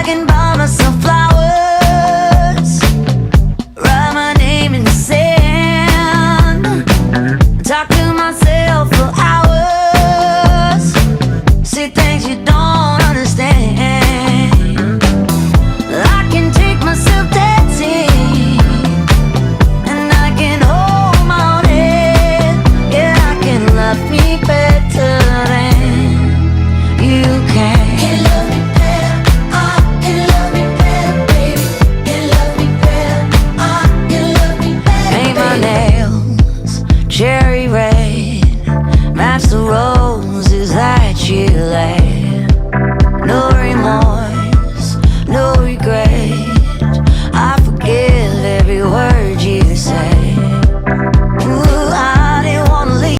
can buy myself flowers, write my name in the sand, talk to myself for hours, see things you don't understand. I can take myself dancing, and I can hold my own head. Yeah, I can love me better than you can. Can love me better, I can love me better, baby. Can love me better, I can love me better. Paint my nails cherry red, match the roses that you lay.